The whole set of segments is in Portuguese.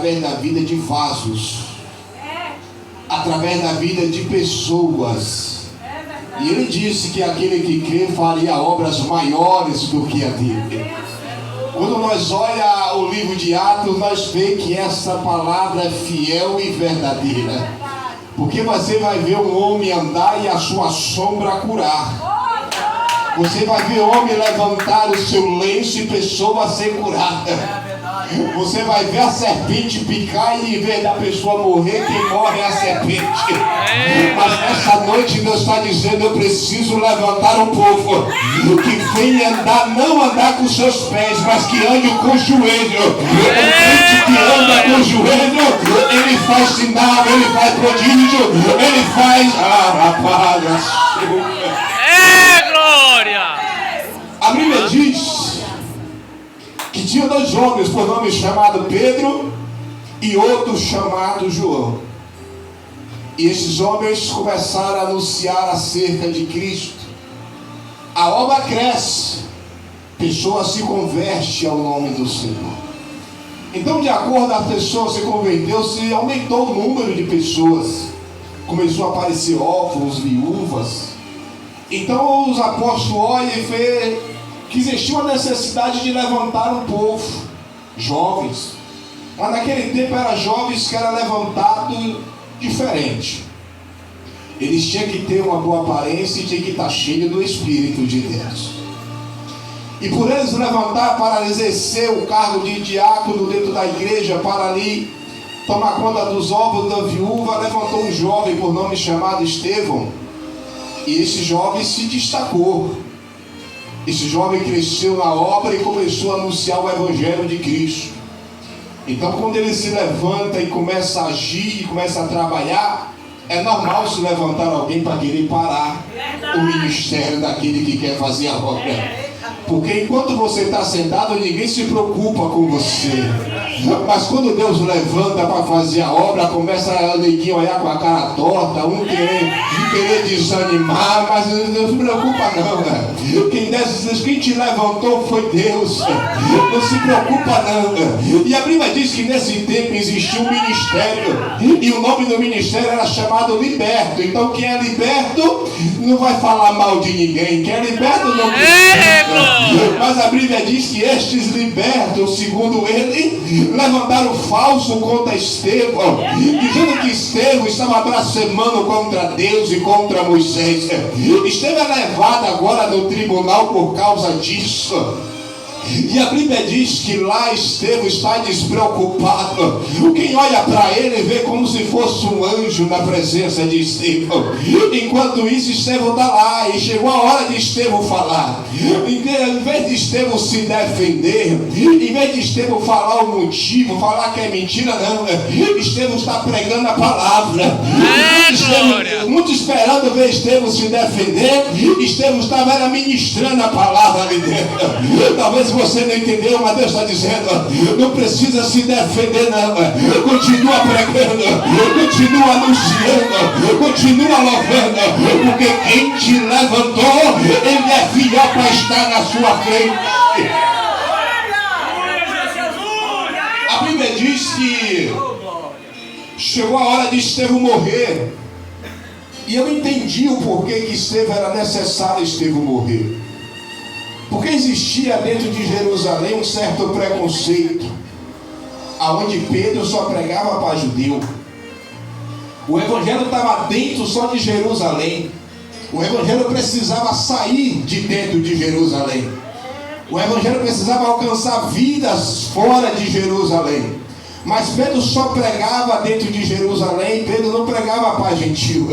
através da vida de vasos, através da vida de pessoas. E ele disse que aquele que crê faria obras maiores do que a dele. Quando nós olhamos o livro de Atos, nós vemos que essa palavra é fiel e verdadeira. Porque você vai ver um homem andar e a sua sombra curar. Você vai ver homem levantar o seu lenço e pessoa ser curada. Você vai ver a serpente picar e em vez da pessoa morrer, quem morre é a serpente. Mas nessa noite Deus está dizendo: eu preciso levantar um povo que venha andar, não andar com seus pés, mas que ande com o joelho. O crente que anda com o joelho, ele faz sinal, ele faz prodígio, ele faz... glória! A Bíblia diz que tinha dois jovens, por nome chamado Pedro e outro chamado João. E esses homens começaram a anunciar acerca de Cristo. A obra cresce, pessoas se convertem ao nome do Senhor. Então, de acordo com a pessoa se converteu, se aumentou o número de pessoas. Começou a aparecer órfãos, viúvas. Então os apóstolos olham e vê que existia uma necessidade de levantar um povo, jovens. Mas naquele tempo eram jovens que eram levantados diferente. Eles tinham que ter uma boa aparência e tinham que estar cheios do Espírito de Deus. E por eles levantar para exercer o cargo de diácono dentro da igreja, para ali tomar conta dos órfãos da viúva, levantou um jovem por nome chamado Estevão. E esse jovem se destacou. Esse jovem cresceu na obra e começou a anunciar o Evangelho de Cristo. Então, quando ele se levanta e começa a agir e começa a trabalhar, é normal se levantar alguém para querer parar o ministério daquele que quer fazer a obra. Porque enquanto você está sentado, ninguém se preocupa com você. Mas quando Deus levanta para fazer a obra, começa a neguinho olhar com a cara torta, um querer desanimar, mas não se preocupa não. Quem te levantou foi Deus. Não se preocupa não. E a Bíblia diz que nesse tempo existia um ministério, e o nome do ministério era chamado Liberto. Então quem é liberto não vai falar mal de ninguém. Quem é liberto não precisa. Mas a Bíblia diz que estes libertos, segundo ele, levantaram falso contra Estevão, dizendo que Estevão estava blasfemando contra Deus e contra Moisés. Estevão é levado agora no tribunal por causa disso. E a Bíblia diz que lá Estevão está despreocupado. Quem olha para ele vê como se fosse um anjo na presença de Estevão. Enquanto isso, Estevão está lá e chegou a hora de Estevão falar. Em vez de Estevão se defender, em vez de Estevão falar o motivo, falar que é mentira, não. Estevão está pregando a palavra. Muito esperando ver Estevão se defender. Estevão estava ministrando a palavra ali dentro. Talvez você não entendeu, mas Deus está dizendo: não precisa se defender não. Continua pregando, continua anunciando, continua louvando, porque quem te levantou, ele é fiel para estar na sua frente. A Bíblia diz que chegou a hora de Estevão morrer. E eu entendi o porquê que Estevão era necessário Estevão morrer. Porque existia dentro de Jerusalém um certo preconceito, aonde Pedro só pregava para judeu. O evangelho estava dentro só de Jerusalém. O evangelho precisava sair de dentro de Jerusalém. O evangelho precisava alcançar vidas fora de Jerusalém. Mas Pedro só pregava dentro de Jerusalém. Pedro não pregava para gentil.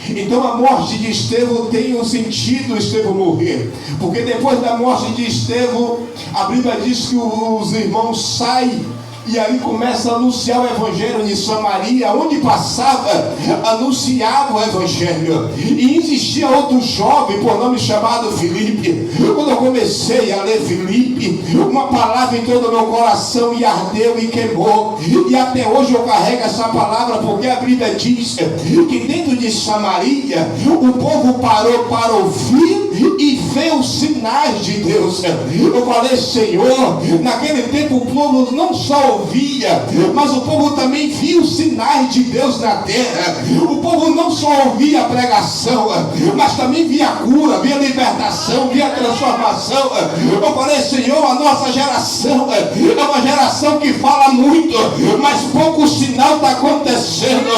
Então a morte de Estevão tem um sentido, Estevão morrer. Porque depois da morte de Estevão, a Bíblia diz que os irmãos saem e aí começa a anunciar o evangelho de Samaria. Onde passava, anunciava o evangelho. E existia outro jovem por nome chamado Filipe. Quando eu comecei a ler Filipe, uma palavra entrou no meu coração e ardeu e queimou. E até hoje eu carrego essa palavra, porque a Bíblia diz que dentro de Samaria o povo parou para ouvir e ver os sinais de Deus. Eu falei: Senhor, naquele tempo o povo não só ouvia, mas o povo também via os sinais de Deus na terra. O povo não só ouvia a pregação, mas também via a cura, via a libertação, via a transformação. Eu falei, Senhor, a nossa geração é uma geração que fala muito, mas pouco sinal está acontecendo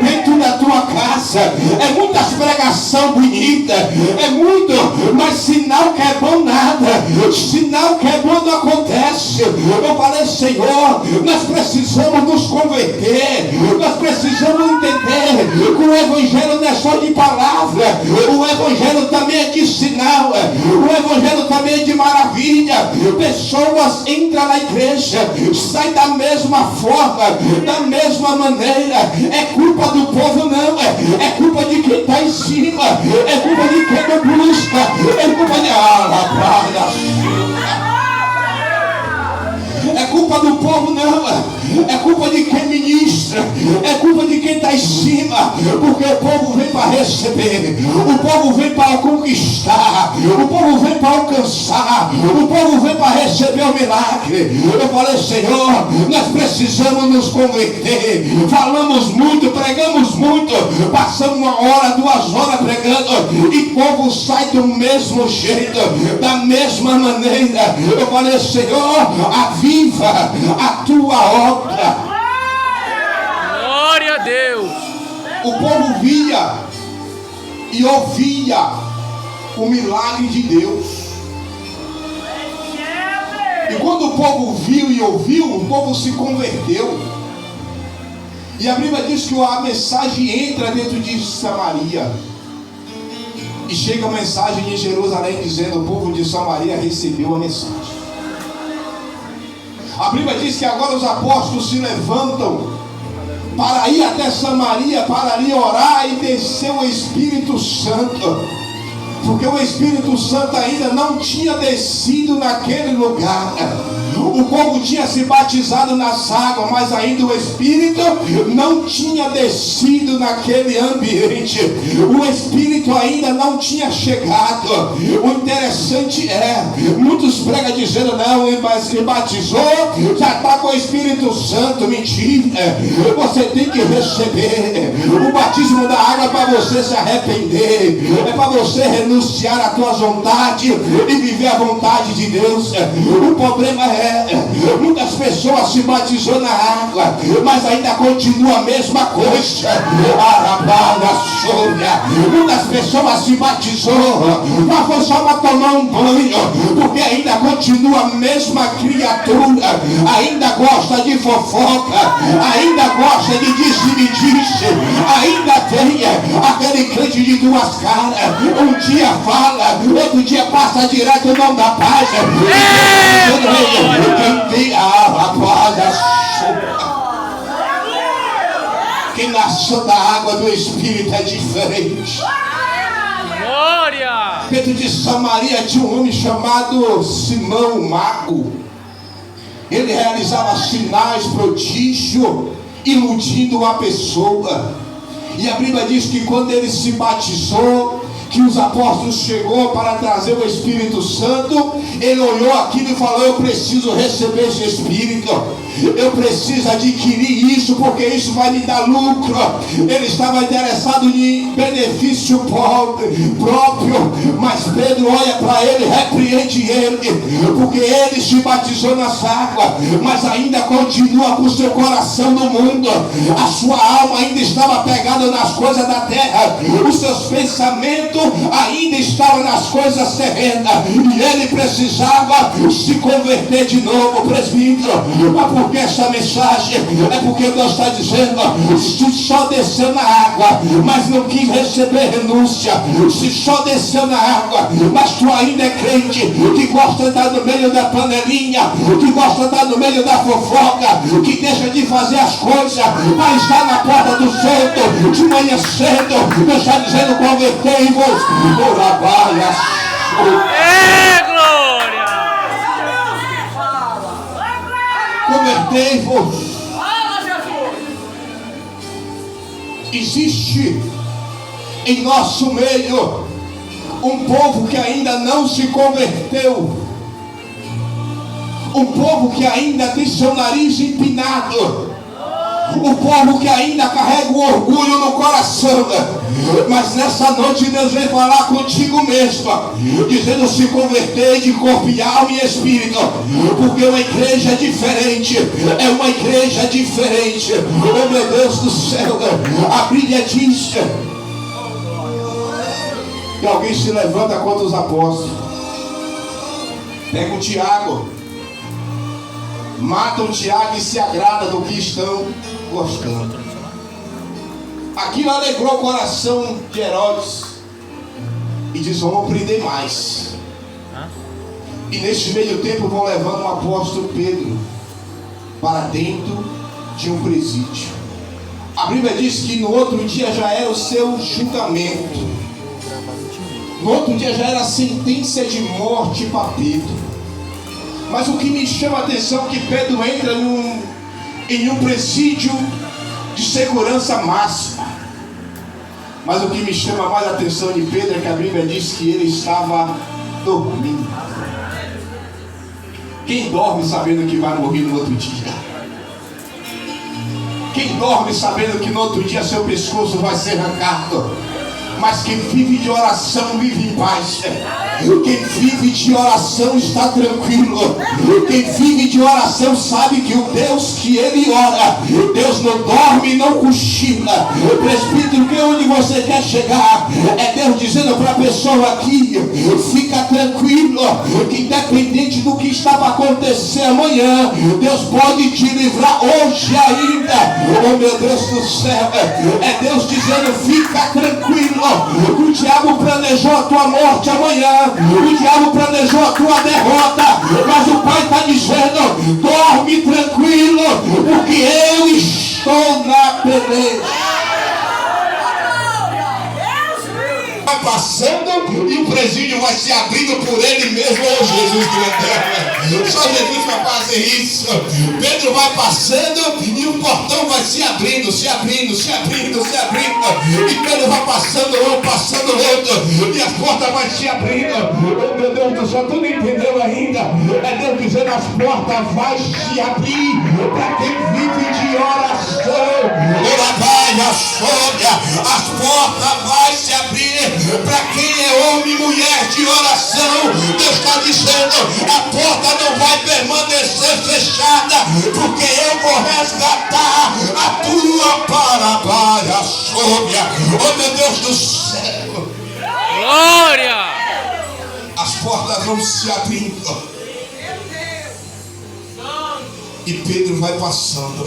dentro da tua casa. É muitas pregação bonita, é muito, mas sinal que é bom nada, sinal que é bom não acontece. Eu falei, Senhor, nós precisamos nos converter, nós precisamos entender que o evangelho não é só de palavra, o evangelho também é de sinal, o evangelho também é de maravilha. Pessoas entram na igreja, saem da mesma forma, da mesma maneira. É culpa do povo não, é culpa de quem está em cima, é culpa de quem não busca, é culpa de é culpa do povo não, é culpa de quem ministra, é culpa de quem está em cima, porque o povo vem para receber, o povo vem para conquistar, o povo vem para alcançar, o povo vem para receber o milagre. Eu falei, Senhor, nós precisamos nos converter. Falamos muito, pregamos muito, passamos 1 hora, 2 horas pregando e o povo sai do mesmo jeito, da mesma maneira. Eu falei, Senhor, aviva a tua obra. Glória a Deus. O povo via e ouvia o milagre de Deus. E quando o povo viu e ouviu, o povo se converteu. E a Bíblia diz que a mensagem entra dentro de Samaria. E chega a mensagem em Jerusalém dizendo: o povo de Samaria recebeu a mensagem. A Bíblia diz que agora os apóstolos se levantam para ir até Samaria, para ali orar e descer o Espírito Santo, porque o Espírito Santo ainda não tinha descido naquele lugar. O povo tinha se batizado nas águas, mas ainda o Espírito não tinha descido naquele ambiente. O Espírito ainda não tinha chegado. O interessante é, muitos pregam dizendo: não, mas se batizou, já está com o Espírito Santo. Mentira, você tem que receber. O batismo da água é para você se arrepender, é para você renunciar à tua vontade e viver a vontade de Deus. O problema é, muitas pessoas se batizou na água, mas ainda continua a mesma coisa. Muitas pessoas se batizou, mas foi só para tomar um banho, porque ainda continua a mesma criatura, ainda gosta de fofoca, ainda gosta de disse-me-disse, ainda tem aquele crente de 2 caras. Um dia fala, outro dia passa direto, não dá paz. Quem nasceu da água do Espírito é diferente. Glória! Dentro de Samaria tinha um homem chamado Simão o Mago. Ele realizava sinais, prodígio, iludindo a pessoa. E a Bíblia diz que quando ele se batizou, que os apóstolos chegou para trazer o Espírito Santo, ele olhou aquilo e falou: eu preciso receber esse Espírito, eu preciso adquirir isso, porque isso vai me dar lucro. Ele estava interessado em benefício próprio, mas Pedro olha para ele, repreende ele, porque ele se batizou nas águas, mas ainda continua com o seu coração no mundo. A sua alma ainda estava pegada nas coisas da terra, os seus pensamentos ainda estavam nas coisas terrenas, e ele precisava se converter de novo, presbítero. Mas porque essa mensagem é porque Deus está dizendo: se só desceu na água, mas não quis receber renúncia, se só desceu na água, mas tu ainda é crente, que gosta de estar no meio da panelinha, que gosta de estar no meio da fofoca, que deixa de fazer as coisas, mas está na porta do centro, de manhã cedo, Deus está dizendo: convertei-vos. Glória! Convertei-vos. Existe em nosso meio um povo que ainda não se converteu, Um povo que ainda tem seu nariz empinado. O povo que ainda carrega o orgulho no coração. Mas nessa noite Deus vem falar contigo mesmo, dizendo: se converter de corpo e alma e espírito, porque uma igreja diferente, é uma igreja diferente. Oh meu Deus do céu, a Bíblia diz que alguém se levanta contra os apóstolos, pega o Tiago, matam o Tiago e se agrada do que estão gostando. Aquilo alegrou o coração de Herodes e diz: vamos prender mais. E neste meio tempo vão levando o apóstolo Pedro para dentro de um presídio. A Bíblia diz que no outro dia já era o seu julgamento. No outro dia já era a sentença de morte para Pedro. Mas o que me chama a atenção é que Pedro entra em um presídio de segurança máxima. Mas o que me chama mais a atenção de Pedro é que a Bíblia diz que ele estava dormindo. Quem dorme sabendo que vai morrer no outro dia? Quem dorme sabendo que no outro dia seu pescoço vai ser arrancado? Mas quem vive de oração vive em paz. Quem vive de oração está tranquilo. Quem vive de oração sabe que o Deus que ele ora, Deus não dorme e não cochila. Presbítero, que onde você quer chegar? É Deus dizendo para a pessoa aqui: fica tranquilo, que independente do que está para acontecer amanhã, Deus pode te livrar hoje ainda. Oh meu Deus do céu, é Deus dizendo: fica tranquilo. O diabo planejou a tua morte amanhã, o diabo planejou a tua derrota, mas o Pai está dizendo: dorme tranquilo, porque eu estou na peleja. Vai passando e o presídio vai se abrindo por ele mesmo. Oh Jesus grande, só Jesus vai fazer isso. Pedro vai passando e o portão vai se abrindo, se abrindo, se abrindo, se abrindo. E Pedro vai passando um, passando outro, e as portas vai se abrindo. Oh meu Deus do céu, tu não entendeu ainda? É Deus dizendo: as portas vai se abrir para quem vive de oração. Ela vai a sônia, as portas vai se abrir para quem é homem e mulher de oração. Deus está dizendo: a porta não vai permanecer fechada, porque eu vou resgatar a tua parabaia sônia. Oh meu Deus do céu, Glória! as portas vão se abrindo e Pedro vai passando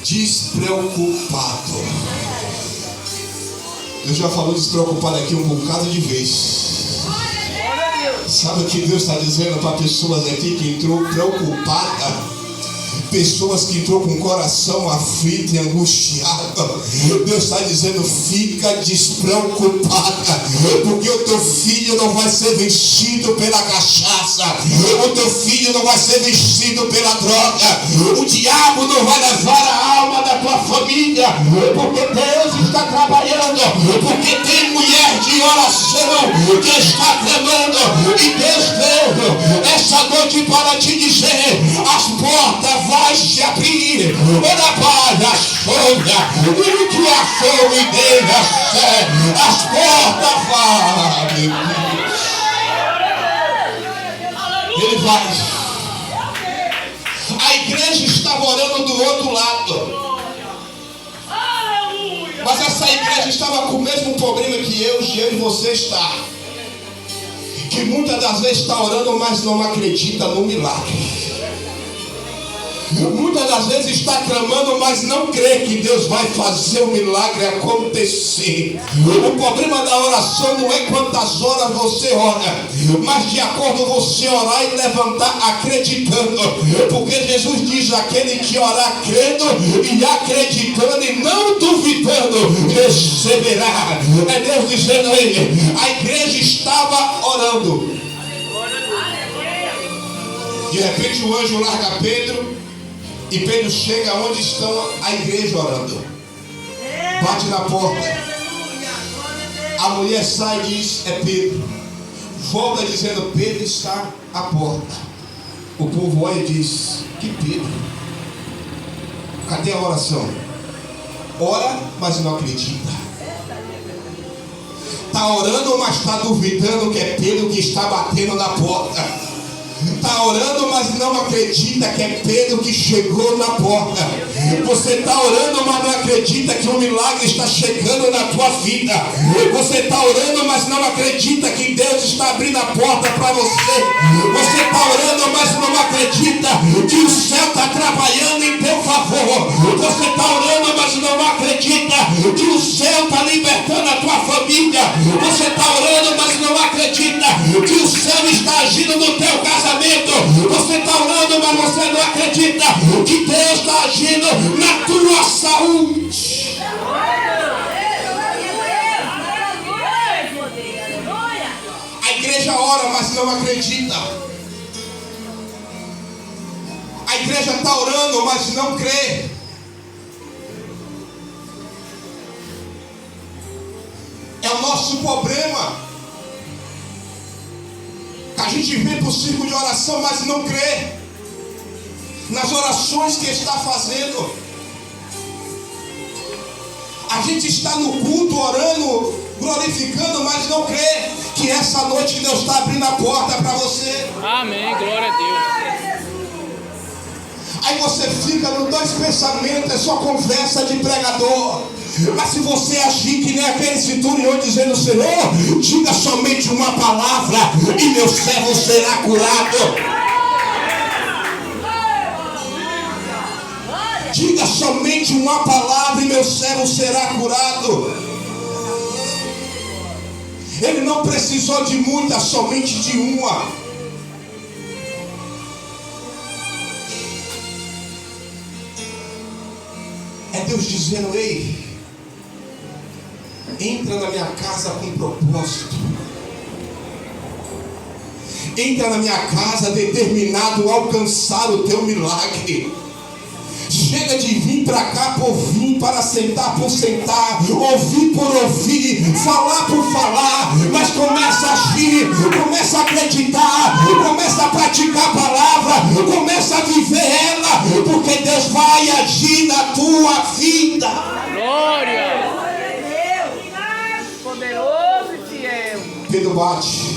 despreocupado. Eu já falou despreocupado aqui um bocado de vez. Sabe o que Deus está dizendo para pessoas aqui que entrou preocupada? Pessoas que entrou com o coração aflito e angustiado. Deus está dizendo: fica despreocupada, porque o teu filho não vai ser vencido pela cachaça, o teu filho não vai ser vencido pela droga, o diabo não vai levar a alma da tua família, porque Deus está trabalhando, porque tem mulher de oração que está clamando, e Deus veio essa noite para te dizer: as portas vão se abrir. Ora para a sombra, e que a fome dele as portas vão abrir. Ele vai. A igreja estava orando do outro lado, mas essa igreja estava com o mesmo problema que eu e você está, que muitas das vezes está orando, mas não acredita no milagre. Muitas das vezes está clamando, mas não crê que Deus vai fazer o milagre acontecer. O problema da oração não é quantas horas você ora, mas de acordo você orar e levantar acreditando. Porque Jesus diz: aquele que orar crendo e acreditando e não duvidando receberá. É Deus dizendo a ele. A igreja estava orando. De repente o anjo larga Pedro, e Pedro chega onde estão a igreja orando. Bate na porta. A mulher sai e diz: é Pedro. Volta dizendo: Pedro está à porta. O povo olha e diz: que Pedro? Cadê a oração? Ora, mas não acredita. Está orando, mas está duvidando que é Pedro que está batendo na porta. Está orando, mas não acredita que é Pedro que chegou na porta. Você está orando, mas não acredita que um milagre está chegando na tua vida. Você está orando, mas não acredita que Deus está abrindo a porta para você. Você está orando, mas não acredita que o céu está trabalhando em teu favor. Você está orando, mas não acredita que o céu está libertando a tua família. Você está orando, mas não acredita que o céu está agindo no teu casamento. Você está orando, mas você não acredita que Deus está agindo na tua saúde. A igreja ora, mas não acredita. A igreja está orando, mas não crê. É o nosso problema. A gente vem para o círculo de oração, mas não crê nas orações que está fazendo. A gente está no culto orando, glorificando, mas não crê que essa noite Deus está abrindo a porta para você. Amém, glória a Deus. Aí você fica nos dois pensamentos, é só conversa de pregador. Mas se você agir que nem aquele centurião dizendo: Senhor, diga somente uma palavra e meu servo será curado. Diga somente uma palavra e meu servo será curado. Ele não precisou de muitas, somente de uma. É Deus dizendo: ei, entra na minha casa com propósito. Entra na minha casa determinado a alcançar o teu milagre. Chega de vir para cá por vir, para sentar por sentar, ouvir por ouvir, falar por falar, mas começa a agir, começa a acreditar, começa a praticar a palavra, começa a viver ela, porque Deus vai agir na tua vida. Glória. Poderoso e fiel. Pedro bate.